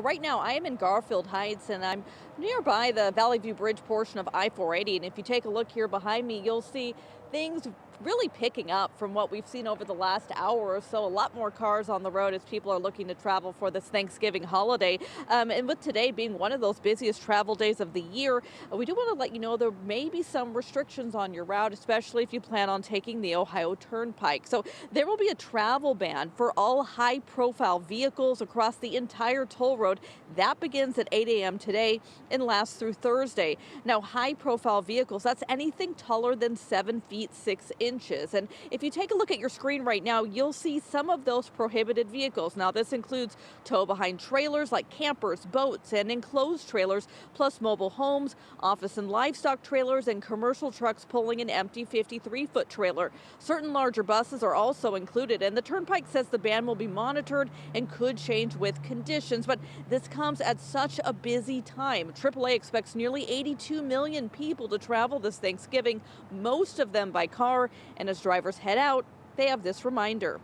right now I am in Garfield Heights and I'm nearby the Valley View Bridge portion of I-480. And if you take a look here behind me, you'll see things really picking up from what we've seen over the last hour or so. A lot more cars on the road as people are looking to travel for this Thanksgiving holiday. And with today being one of those busiest travel days of the year, we do want to let you know there may be some restrictions on your route, especially if you plan on taking the Ohio Turnpike. So there will be a travel ban for all high-profile vehicles across the entire toll road. That begins at 8 a.m. today and lasts through Thursday. Now, high-profile vehicles, that's anything taller than 7 feet 6 inches. And if you take a look at your screen right now, you'll see some of those prohibited vehicles. Now, this includes tow-behind trailers like campers, boats, and enclosed trailers, plus mobile homes, office and livestock trailers, and commercial trucks pulling an empty 53-foot trailer. Certain larger buses are also included, and the Turnpike says the ban will be monitored and could change with conditions. But this comes at such a busy time. AAA expects nearly 82 million people to travel this Thanksgiving, most of them by car. And as drivers head out, they have this reminder.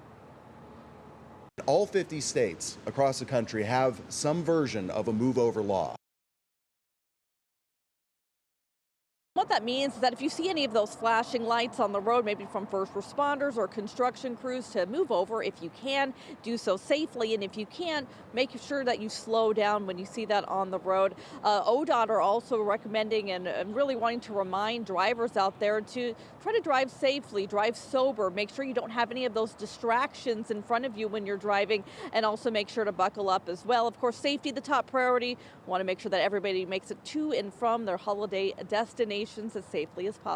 All 50 states across the country have some version of a move-over law. What that means is that if you see any of those flashing lights on the road, maybe from first responders or construction crews, to move over if you can, do so safely. And if you can't, make sure that you slow down when you see that on the road. ODOT are also recommending and really wanting to remind drivers out there to try to drive safely, drive sober, make sure you don't have any of those distractions in front of you when you're driving, and also make sure to buckle up as well. Of course, safety the top priority. Want to make sure that everybody makes it to and from their holiday destinations as safely as possible.